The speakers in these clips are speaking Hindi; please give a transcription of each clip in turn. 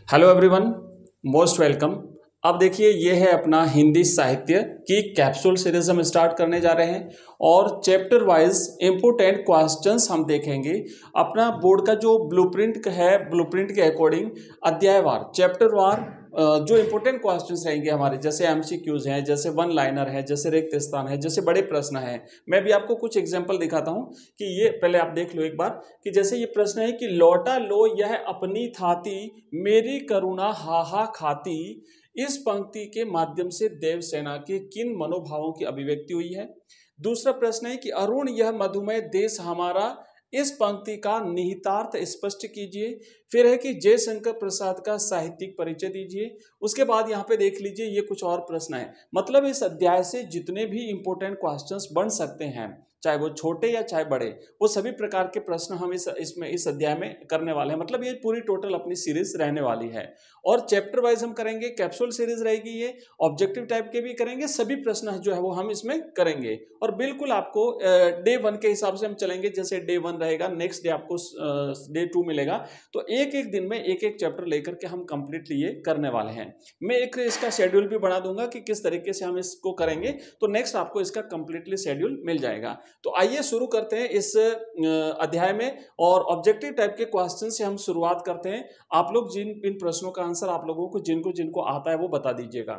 Hello everyone, most welcome. अब देखिए ये है अपना हिंदी साहित्य की कैप्सूल सीरीज हम स्टार्ट करने जा रहे हैं और चैप्टर वाइज इंपोर्टेंट क्वेश्चंस हम देखेंगे। अपना बोर्ड का जो ब्लूप्रिंट है, ब्लूप्रिंट के अकॉर्डिंग अध्यायवार चैप्टर वार जो इंपोर्टेंट क्वेश्चंस रहेंगे हमारे, जैसे एमसीक्यूज हैं, जैसे वन लाइनर है, जैसे रिक्त स्थान है, जैसे बड़े प्रश्न है। मैं भी आपको कुछ एग्जांपल दिखाता हूं कि ये पहले आप देख लो एक बार कि जैसे ये प्रश्न है कि लौटा लो यह अपनी थाती, मेरी करुणा हाहा खाती। इस पंक्ति के माध्यम से देवसेना के किन मनोभावों की अभिव्यक्ति हुई है। दूसरा प्रश्न है कि अरुण यह मधुमेह देश हमारा, इस पंक्ति का निहितार्थ स्पष्ट कीजिए। फिर है कि जयशंकर प्रसाद का साहित्यिक परिचय दीजिए। उसके बाद यहाँ पे देख लीजिए ये कुछ और प्रश्न है। मतलब इस अध्याय से जितने भी इंपोर्टेंट क्वेश्चंस बन सकते हैं, चाहे वो छोटे या चाहे बड़े, वो सभी प्रकार के प्रश्न हम इस अध्याय में करने वाले हैं। मतलब ये पूरी टोटल अपनी सीरीज रहने वाली है और चैप्टर वाइज हम करेंगे, कैप्सूल सीरीज रहेगी ये, ऑब्जेक्टिव टाइप के भी करेंगे, सभी प्रश्न जो है वो हम इसमें करेंगे और बिल्कुल आपको डे 1 के हिसाब से हम चलेंगे। जैसे डे 1 रहेगा, नेक्स्ट डे आपको डे 2 मिलेगा, तो एक एक दिन में एक एक चैप्टर लेकर के हम कंप्लीटली ये करने वाले हैं। मैं एक इसका शेड्यूल भी बना दूंगा कि किस तरीके से हम इसको करेंगे, तो नेक्स्ट आपको इसका कंप्लीटली शेड्यूल मिल जाएगा। तो आइए शुरू करते हैं इस अध्याय में और ऑब्जेक्टिव टाइप के क्वेश्चन से हम शुरुआत करते हैं। आप लोग जिन इन प्रश्नों का आंसर आप लोगों को जिनको आता है वो बता दीजिएगा,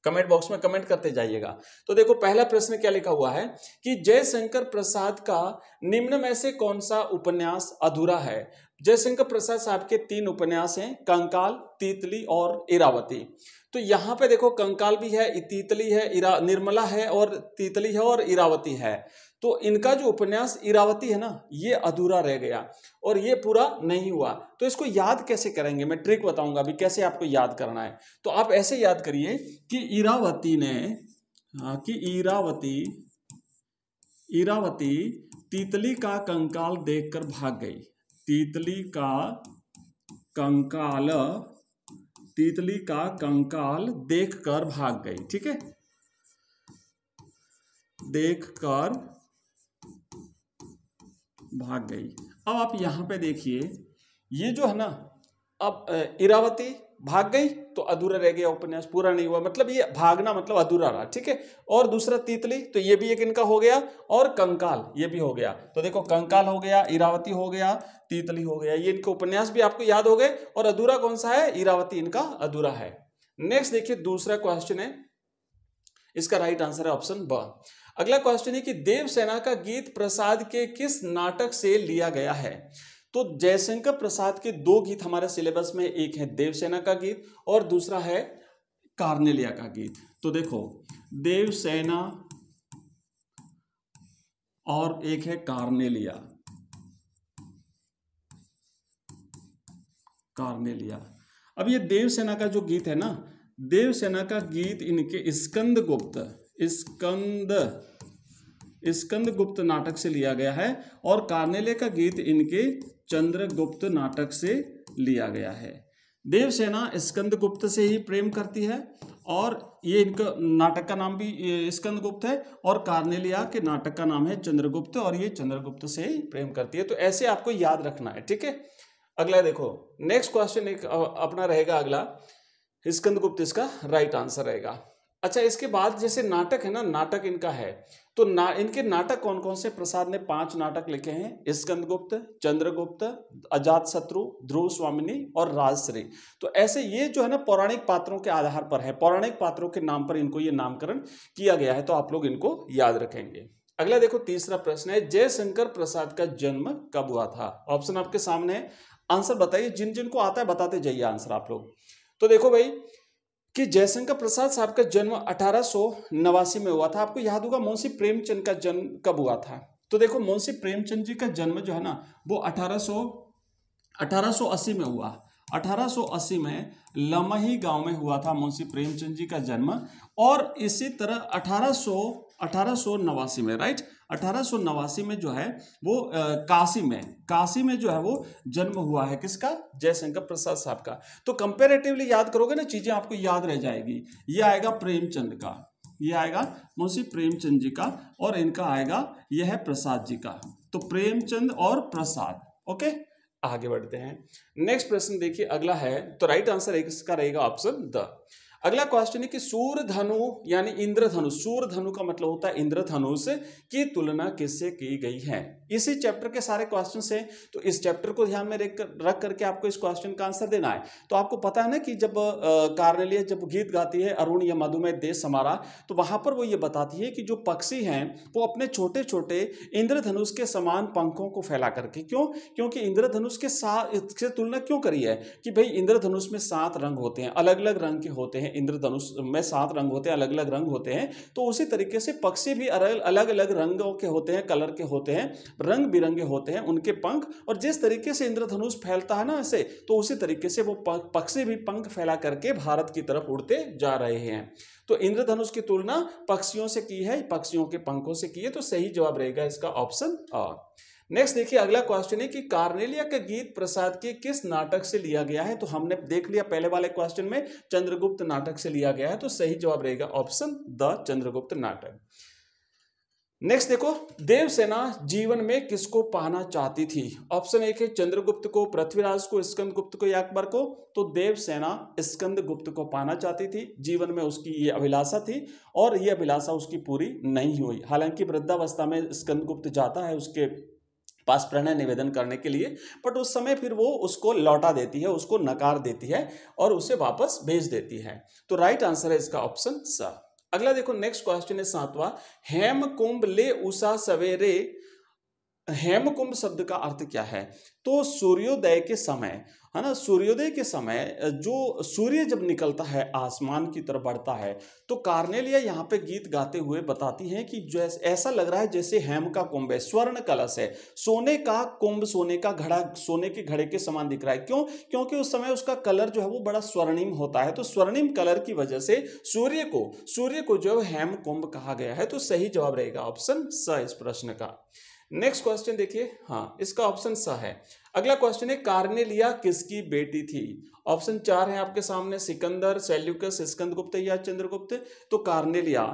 कमेंट बॉक्स में कमेंट करते जाइएगा। तो देखो पहला प्रश्न क्या लिखा हुआ है कि जयशंकर प्रसाद का निम्न में से कौन सा उपन्यास अधूरा है। जयशंकर प्रसाद साहब के 3 उपन्यास हैं, कंकाल, तीतली और इरावती। तो यहाँ पे देखो कंकाल भी है, तीतली है, निर्मला है और तीतली है और इरावती है। तो इनका जो उपन्यास इरावती है ना, ये अधूरा रह गया और ये पूरा नहीं हुआ। तो इसको याद कैसे करेंगे, मैं ट्रिक बताऊंगा अभी कैसे आपको याद करना है। तो आप ऐसे याद करिए कि इरावती ने इरावती तीतली का कंकाल देखकर भाग गई। तीतली का कंकाल देखकर भाग गई, ठीक है, देखकर भाग गई। अब आप यहां पे देखिए ये जो है ना, अब इरावती भाग गई तो अधूरा रह गया, उपन्यास पूरा नहीं हुआ, मतलब ये भागना मतलब अधूरा रहा, ठीक है। और दूसरा तीतली, तो ये भी एक इनका हो गया और कंकाल ये भी हो गया। तो देखो कंकाल हो गया, इरावती हो गया, तीतली हो गया, ये इनके उपन्यास भी आपको याद हो गए और अधूरा कौन सा है, इरावती इनका अधूरा है। नेक्स्ट देखिए दूसरा क्वेश्चन है, इसका राइट आंसर है ऑप्शन ब। अगला क्वेश्चन है कि देवसेना का गीत प्रसाद के किस नाटक से लिया गया है। तो जयशंकर प्रसाद के 2 गीत हमारे सिलेबस में, एक है देवसेना का गीत और दूसरा है कार्नेलिया का गीत। तो देखो देवसेना और एक है कार्नेलिया। अब ये देवसेना का जो गीत है ना, देवसेना का गीत इनके स्कंदगुप्त नाटक से लिया गया है और कार्नेलिया का गीत इनके चंद्रगुप्त नाटक से लिया गया है। देवसेना स्कंदगुप्त से ही प्रेम करती है और ये इनका नाटक का नाम भी स्कंदगुप्त है और कार्नेलिया के नाटक का नाम है चंद्रगुप्त और ये चंद्रगुप्त से ही प्रेम करती है। तो ऐसे आपको याद रखना है, ठीक है। अगला देखो नेक्स्ट क्वेश्चन एक अपना रहेगा अगला, स्कंदगुप्त इसका राइट आंसर रहेगा। अच्छा, इसके बाद जैसे नाटक है ना, नाटक इनका है, तो इनके नाटक कौन कौन से, प्रसाद ने 5 नाटक लिखे हैं, स्कंदगुप्त, चंद्रगुप्त, अजातशत्रु, ध्रुव स्वामिनी और राजश्री। तो ऐसे ये जो है ना पौराणिक पात्रों के आधार पर है, पौराणिक पात्रों के नाम पर इनको ये नामकरण किया गया है, तो आप लोग इनको याद रखेंगे। अगला देखो तीसरा प्रश्न है, जयशंकर प्रसाद का जन्म कब हुआ था। ऑप्शन आपके सामने है, आंसर बताइए, जिनको आता है बताते जाइए आंसर आप लोग। तो देखो भाई कि जयशंकर प्रसाद साहब का जन्म 1889 में हुआ था। आपको याद होगा मुंशी प्रेमचंद का जन्म कब हुआ था। तो देखो मुंशी प्रेमचंद जी का जन्म जो है ना वो 1880 में हुआ। 1880 में लमही गांव में हुआ था मुंशी प्रेमचंद जी का जन्म। और इसी तरह 1889 में, राइट, 1889 में जो है वो काशी में जो है वो जन्म हुआ है, किसका, जयशंकर प्रसाद साहब का। तो कंपैरेटिवली याद करोगे ना चीजें आपको याद रह जाएगी। ये आएगा प्रेमचंद का, ये आएगा मुंशी प्रेमचंद जी का और इनका आएगा यह है प्रसाद जी का। तो प्रेमचंद और प्रसाद, ओके। आगे बढ़ते हैं। नेक्स्ट प्रश्न देखिए, अगला है, तो राइट आंसर इसका रहेगा ऑप्शन द। अगला क्वेश्चन है कि सूर्यधनु यानी इंद्रधनुष, सूर्यधनु का मतलब होता है इंद्रधनुष, की तुलना किससे की गई है। इसी चैप्टर के सारे क्वेश्चन हैं, तो इस चैप्टर को ध्यान में रख करके आपको इस क्वेश्चन का आंसर देना है। तो आपको पता है ना कि जब कार्नेलिया जब गीत गाती है अरुण या मधुमेह देश हमारा, तो वहां पर वो ये बताती है कि जो पक्षी हैं वो अपने छोटे छोटे इंद्रधनुष के समान पंखों को फैला करके, क्यों, क्योंकि इंद्रधनुष के साथ इससे तुलना क्यों करी है कि भाई इंद्रधनुष में 7 रंग होते हैं, अलग अलग रंग के होते हैं, इंद्रधनुष में 7 रंग होते हैं, अलग अलग रंग होते हैं। तो उसी तरीके से पक्षी भी अलग अलग रंगों के होते हैं, कलर के होते हैं, रंग बिरंगे होते हैं उनके पंख, और जिस तरीके से इंद्रधनुष फैलता है ना ऐसे, तो उसी तरीके से वो पक्षी भी पंख फैला करके भारत की तरफ उड़ते जा रहे हैं। तो इंद्रधनुष की तुलना पक्षियों से की है, पक्षियों के पंखों से की है, तो सही जवाब रहेगा इसका ऑप्शन आ। नेक्स्ट देखिए, अगला क्वेश्चन है कि कार्नेलिया का गीत प्रसाद के किस नाटक से लिया गया है। तो हमने देख लिया पहले वाले क्वेश्चन में चंद्रगुप्त नाटक से लिया गया है, तो सही जवाब रहेगा ऑप्शन द, चंद्रगुप्त नाटक। नेक्स्ट देखो, देवसेना जीवन में किसको पाना चाहती थी। ऑप्शन एक है चंद्रगुप्त को, पृथ्वीराज को, स्कंदगुप्त को या अकबर को। तो देवसेना स्कंदगुप्त को पाना चाहती थी, जीवन में उसकी ये अभिलाषा थी, और ये अभिलाषा उसकी पूरी नहीं हुई। हालांकि वृद्धावस्था में स्कंदगुप्त जाता है उसके पास प्रणय निवेदन करने के लिए, बट उस समय फिर वो उसको लौटा देती है, उसको नकार देती है और उसे वापस भेज देती है। तो राइट आंसर है इसका ऑप्शन स। अगला देखो, नेक्स्ट क्वेश्चन है 7वां, हेमकुंभ ले उषा सवेरे। हेमकुंभ शब्द का अर्थ क्या है। तो सूर्योदय के समय, है ना, सूर्योदय के समय जो सूर्य जब निकलता है आसमान की तरफ बढ़ता है, तो कार्नेलिया यहाँ पे गीत गाते हुए बताती हैं कि जैसे ऐसा लग रहा है जैसे हेम का कुंभ है, स्वर्ण कलश है, सोने का कुंभ, सोने का घड़ा, सोने के घड़े के समान दिख रहा है। क्यों, क्योंकि उस समय उसका कलर जो है वो बड़ा स्वर्णिम होता है। तो स्वर्णिम कलर की वजह से सूर्य को जो है हेम कुंभ कहा गया है। तो सही जवाब रहेगा ऑप्शन स इस प्रश्न का। नेक्स्ट क्वेश्चन देखिए, हाँ इसका ऑप्शन स है। अगला क्वेश्चन है, कार्नेलिया किसकी बेटी थी। ऑप्शन 4 है आपके सामने, सिकंदर, सेल्यूकस, स्कंदगुप्त या चंद्रगुप्त। तो कार्नेलिया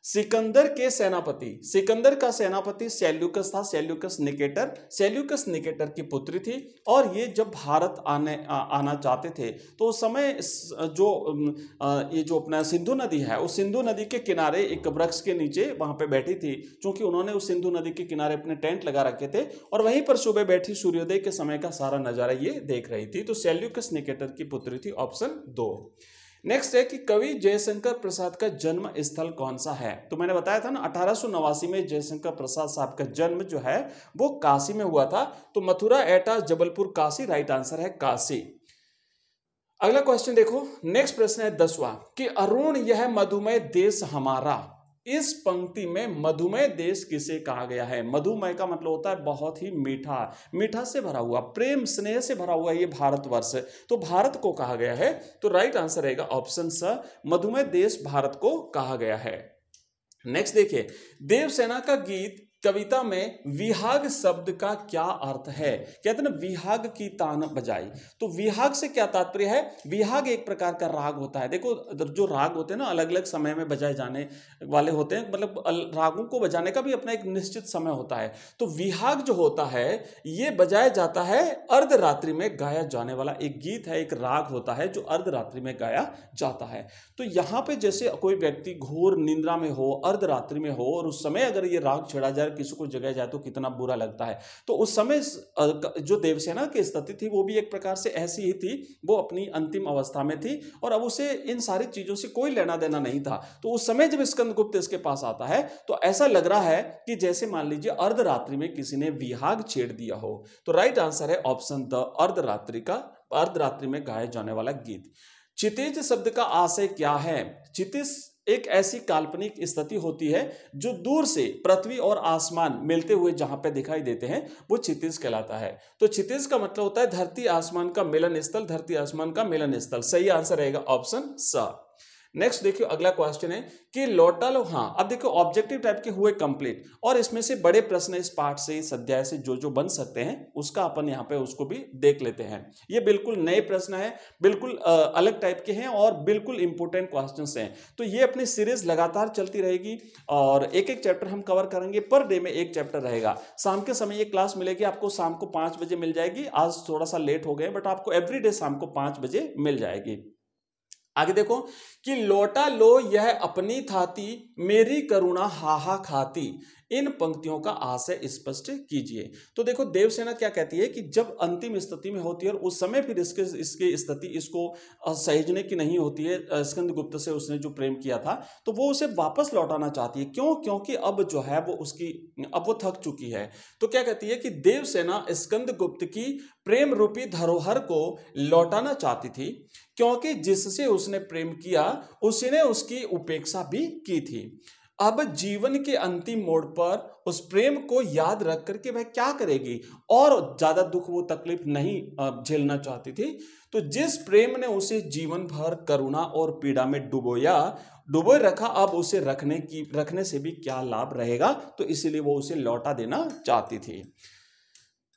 सिकंदर के सेनापति, सिकंदर का सेनापति सेल्यूकस था, सेल्यूकस निकेटर की पुत्री थी। और ये जब भारत आना चाहते थे, तो उस समय ये जो अपना सिंधु नदी है, उस सिंधु नदी के किनारे एक वृक्ष के नीचे वहां पे बैठी थी, क्योंकि उन्होंने उस सिंधु नदी के किनारे अपने टेंट लगा रखे थे, और वहीं पर सुबह बैठी सूर्योदय के समय का सारा नजारा ये देख रही थी। तो सेल्यूकस निकेटर की पुत्री थी, ऑप्शन 2। नेक्स्ट है कि कवि जयशंकर प्रसाद का जन्म स्थल कौन सा है। तो मैंने बताया था ना 1889 में जयशंकर प्रसाद साहब का जन्म जो है वो काशी में हुआ था। तो मथुरा, एटा, जबलपुर, काशी, राइट आंसर है काशी। अगला क्वेश्चन देखो, नेक्स्ट प्रश्न है 10वां कि अरुण यह मधुमेह देश हमारा। इस पंक्ति में मधुमेह देश किसे कहा गया है। मधुमेह का मतलब होता है बहुत ही मीठा, मीठा से भरा हुआ, प्रेम स्नेह से भरा हुआ ये भारतवर्ष, तो भारत को कहा गया है। तो राइट आंसर रहेगा ऑप्शन स, मधुमेह देश भारत को कहा गया है। नेक्स्ट देखिए, देवसेना का गीत कविता में विहाग शब्द का क्या अर्थ है। कहते हैं ना विहाग की तान बजाई, तो विहाग से क्या तात्पर्य है। विहाग एक प्रकार का राग होता है। देखो जो राग होते हैं ना अलग अलग समय में बजाए जाने वाले होते हैं, मतलब रागों को बजाने का भी अपना एक निश्चित समय होता है। तो विहाग जो होता है ये बजाया जाता है, अर्धरात्रि में गाया जाने वाला एक गीत है, एक राग होता है जो अर्धरात्रि में गाया जाता है। तो यहाँ पे जैसे कोई व्यक्ति घोर निंद्रा में हो, अर्धरात्रि में हो, और उस समय अगर ये राग छेड़ा जाए, किसी को जगाया जाए, तो कितना बुरा लगता है। तो उस समय जो देवसेना की स्थिति थी वो भी एक प्रकार से ऐसी ही थी, वो अपनी अंतिम अवस्था में थी, और अब उसे इन सारी चीजों से कोई लेना देना नहीं था। तो उस समय जब स्कंदगुप्त इसके पास आता है, तो ऐसा लग रहा है कि जैसे मान लीजिए अर्धरात्रि में किसी ने विहाग छेड़ दिया हो। तो राइट आंसर है ऑप्शन द, अर्धरात्रि में गाया जाने वाला गीत। क्षितिज शब्द का आशय क्या है। क्षितिज एक ऐसी काल्पनिक स्थिति होती है जो दूर से पृथ्वी और आसमान मिलते हुए जहां पे दिखाई देते हैं, वो क्षितिज कहलाता है। तो क्षितिज का मतलब होता है धरती आसमान का मिलन स्थल, धरती आसमान का मिलन स्थल। सही आंसर रहेगा ऑप्शन स। नेक्स्ट देखिए अगला क्वेश्चन है कि लौटा लो। हाँ, अब देखो ऑब्जेक्टिव टाइप के हुए कंप्लीट, और इसमें से बड़े प्रश्न इस पार्ट से, इस अध्याय से जो बन सकते हैं उसका अपन यहाँ पे उसको भी देख लेते हैं। ये बिल्कुल नए प्रश्न है, बिल्कुल अलग टाइप के हैं और बिल्कुल इंपॉर्टेंट क्वेश्चंस हैं। तो ये अपनी सीरीज लगातार चलती रहेगी और एक एक चैप्टर हम कवर करेंगे। पर डे में एक चैप्टर रहेगा। शाम के समय ये क्लास मिलेगी आपको, शाम को 5 बजे मिल जाएगी। आज थोड़ा सा लेट हो गए बट आपको एवरीडे शाम को 5 बजे मिल जाएगी। आगे देखो कि लौटा लो यह अपनी थाती, मेरी करुणा हाहा खाती। इन पंक्तियों का आशय स्पष्ट कीजिए। तो देखो देवसेना क्या कहती है कि जब अंतिम स्थिति में होती है और उस समय फिर इसकी स्थिति इसको सहेजने की नहीं होती है, स्कंदगुप्त से उसने जो प्रेम किया था तो वो उसे वापस लौटाना चाहती है। क्यों? क्योंकि अब जो है वो अब वो थक चुकी है। तो क्या कहती है कि देवसेना स्कंदगुप्त की प्रेम रूपी धरोहर को लौटाना चाहती थी, क्योंकि जिससे उसने प्रेम किया उसने उसकी उपेक्षा भी की थी। अब जीवन के अंतिम मोड़ पर उस प्रेम को याद रख करके वह क्या करेगी, और ज्यादा दुख वो तकलीफ नहीं झेलना चाहती थी। तो जिस प्रेम ने उसे जीवन भर करुणा और पीड़ा में डुबोए रखा, अब उसे रखने से भी क्या लाभ रहेगा, तो इसीलिए वो उसे लौटा देना चाहती थी।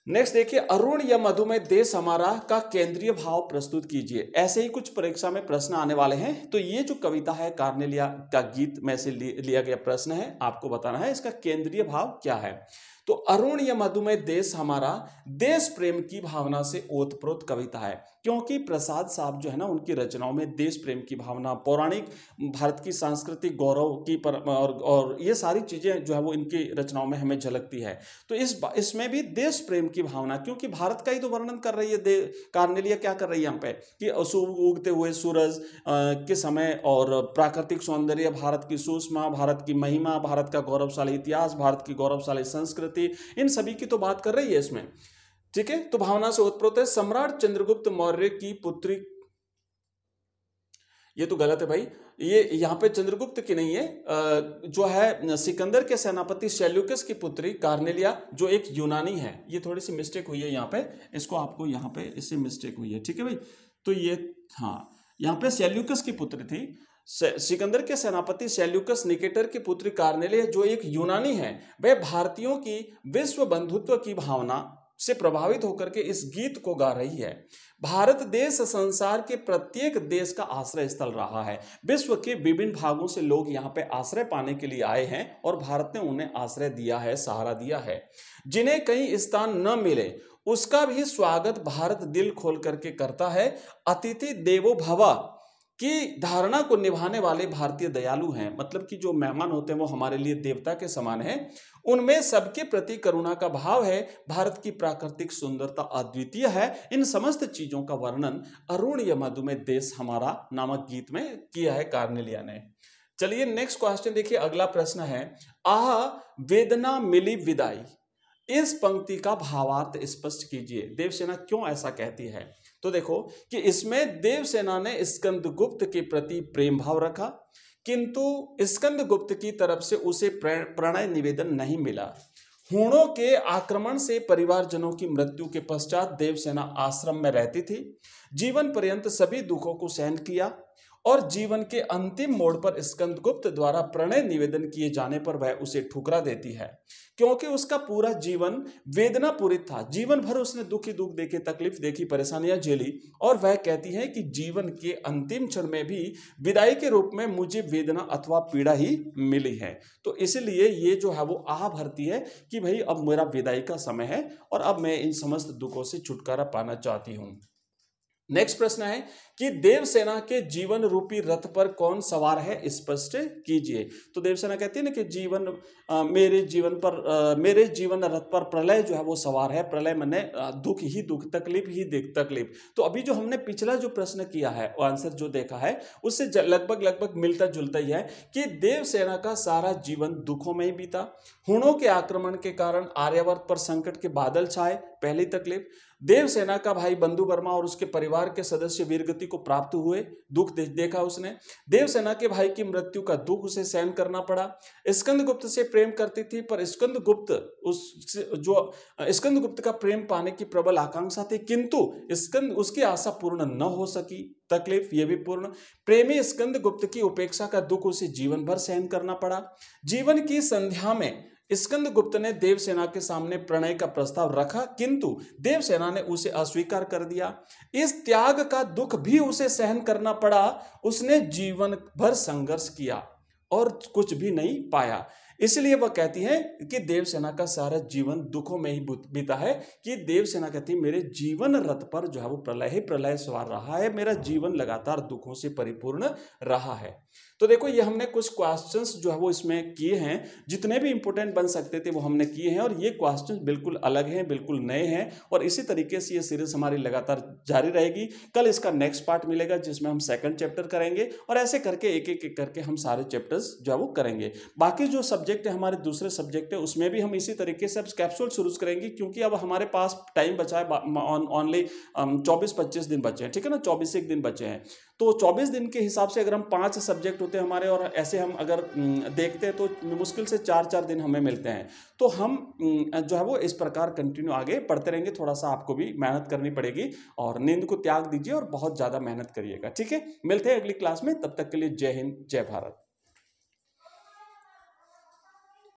नेक्स्ट देखिए, अरुण या मधुमेह देश हमारा का केंद्रीय भाव प्रस्तुत कीजिए। ऐसे ही कुछ परीक्षा में प्रश्न आने वाले हैं। तो ये जो कविता है कार्नेलिया का गीत में से लिया गया प्रश्न है, आपको बताना है इसका केंद्रीय भाव क्या है। तो अरुण या मधुमेह देश हमारा देश प्रेम की भावना से ओतप्रोत कविता है, क्योंकि प्रसाद साहब जो है ना उनकी रचनाओं में देश प्रेम की भावना, पौराणिक भारत की सांस्कृतिक गौरव की और ये सारी चीजें जो है वो इनकी रचनाओं में हमें झलकती है। तो इसमें भी देश प्रेम की भावना, क्योंकि भारत का ही तो वर्णन कर रही है कार्नेलिया, क्या कर रही है यहाँ पे कि उगते हुए सूरज के समय और प्राकृतिक सौंदर्य, भारत की सुषमा, भारत की महिमा, भारत का गौरवशाली इतिहास, भारत की गौरवशाली संस्कृति, इन सभी की तो बात कर रही है इसमें। ठीक है, तो भावना से ओतप्रोत है। सम्राट चंद्रगुप्त मौर्य की पुत्री, ये तो गलत है भाई, ये यहां पे चंद्रगुप्त की नहीं है, जो है सिकंदर के सेनापति सेल्यूकस की पुत्री कार्नेलिया, जो एक यूनानी है। ये थोड़ी सी मिस्टेक हुई है यहाँ पे, इसको आपको यहाँ पे इससे मिस्टेक हुई है। ठीक है भाई, तो ये हाँ, यहाँ पे सेल्यूकस की पुत्री थी। सिकंदर के सेनापति सेल्यूकस निकेटर की पुत्री कार्नेलिया जो एक यूनानी है, वह भारतीयों की विश्व बंधुत्व की भावना से प्रभावित होकर के इस गीत को गा रही है। भारत देश संसार के प्रत्येक देश का आश्रय स्थल रहा है। विश्व के विभिन्न भागों से लोग यहाँ पे आश्रय पाने के लिए आए हैं और भारत ने उन्हें आश्रय दिया है, सहारा दिया है। जिन्हें कहीं स्थान न मिले उसका भी स्वागत भारत दिल खोल करके करता है। अतिथि देवो भव की धारणा को निभाने वाले भारतीय दयालु हैं। मतलब कि जो मेहमान होते हैं वो हमारे लिए देवता के समान हैं। उनमें सबके प्रति करुणा का भाव है। भारत की प्राकृतिक सुंदरता अद्वितीय है। इन समस्त चीजों का वर्णन अरुण या मधुमेह देश हमारा नामक गीत में किया है कार्नेलिया ने। चलिए नेक्स्ट क्वेश्चन देखिए, अगला प्रश्न है, आह वेदना मिली विदाई। इस पंक्ति का भावार्थ स्पष्ट कीजिए। देवसेना क्यों ऐसा कहती है? तो देखो कि इसमें देवसेना ने स्कंदगुप्त के प्रति प्रेम भाव रखा, किंतु स्कंदगुप्त की तरफ से उसे प्रणय निवेदन नहीं मिला। हूणों के आक्रमण से परिवारजनों की मृत्यु के पश्चात देवसेना आश्रम में रहती थी। जीवन पर्यंत सभी दुखों को सहन किया और जीवन के अंतिम मोड़ पर स्कंदगुप्त द्वारा प्रणय निवेदन किए जाने पर वह उसे ठुकरा देती है, क्योंकि उसका पूरा जीवन वेदना पूरित था। जीवन भर उसने दुख ही दुख देखे, तकलीफ देखी, परेशानियां झेली, और वह कहती है कि जीवन के अंतिम क्षण में भी विदाई के रूप में मुझे वेदना अथवा पीड़ा ही मिली है। तो इसलिए ये जो है वो आह भरती है कि भाई अब मेरा विदाई का समय है और अब मैं इन समस्त दुखों से छुटकारा पाना चाहती हूँ। नेक्स्ट प्रश्न है कि देवसेना के जीवन रूपी रथ पर कौन सवार है, स्पष्ट कीजिए। तो देवसेना कहती है ना कि मेरे जीवन रथ पर प्रलय जो है वो सवार है। प्रलय माने दुख ही दुख, तकलीफ ही तकलीफ। तो अभी जो हमने पिछला जो प्रश्न किया है, आंसर जो देखा है उससे लगभग मिलता जुलता ही है कि देवसेना का सारा जीवन दुखों में ही बीता। हूणों के आक्रमण के कारण आर्यावर्त पर संकट के बादल छाए, पहली तकलीफ। देवसेना का भाई बंधु वर्मा और उसके परिवार के सदस्य वीरगति को प्राप्त हुए, दुख देखा उसने। देवसेना के भाई की मृत्यु का दुख उसे सहन करना पड़ा। स्कंदगुप्त से प्रेम करती थी, पर स्कंदगुप्त का प्रेम पाने की प्रबल आकांक्षा थी, किंतु उसकी आशा पूर्ण न हो सकी। तकलीफ ये भी पूर्ण। प्रेमी स्कंदगुप्त की उपेक्षा का दुख उसे जीवन भर सहन करना पड़ा। जीवन की संध्या में स्कंदगुप्त ने देवसेना के सामने प्रणय का प्रस्ताव रखा, किंतु देवसेना ने उसे अस्वीकार कर दिया। इस त्याग का दुख भी उसे सहन करना पड़ा। उसने जीवन भर संघर्ष किया और कुछ भी नहीं पाया। इसलिए वह कहती है कि देवसेना का सारा जीवन दुखों में ही बीता है, कि देवसेना कहती है मेरे जीवन रथ पर जो है वो प्रलय ही प्रलय सवार रहा है, मेरा जीवन लगातार दुखों से परिपूर्ण रहा है। तो देखो ये हमने कुछ क्वेश्चंस जो है वो इसमें किए हैं, जितने भी इंपॉर्टेंट बन सकते थे वो हमने किए हैं, और ये क्वेश्चंस बिल्कुल अलग हैं, बिल्कुल नए हैं, और इसी तरीके से ये सीरीज हमारी लगातार जारी रहेगी। कल इसका नेक्स्ट पार्ट मिलेगा जिसमें हम सेकंड चैप्टर करेंगे, और ऐसे करके एक एक करके हम सारे चैप्टर्स जो है वो करेंगे। बाकी जो सब्जेक्ट है हमारे दूसरे सब्जेक्ट है उसमें भी हम इसी तरीके से अब कैप्सूल शुरू करेंगे, क्योंकि अब हमारे पास टाइम बचा है ऑनली 24-25 दिन बचे हैं, ठीक है ना, 24 दिन बचे हैं। तो 24 दिन के हिसाब से अगर हम 5 सब्जेक्ट होते हैं हमारे, और ऐसे हम अगर देखते हैं तो मुश्किल से 4-4 दिन हमें मिलते हैं। तो हम जो है वो इस प्रकार कंटिन्यू आगे पढ़ते रहेंगे। थोड़ा सा आपको भी मेहनत करनी पड़ेगी, और नींद को त्याग दीजिए और बहुत ज़्यादा मेहनत करिएगा, ठीक है। मिलते हैं अगली क्लास में, तब तक के लिए जय हिंद, जय भारत।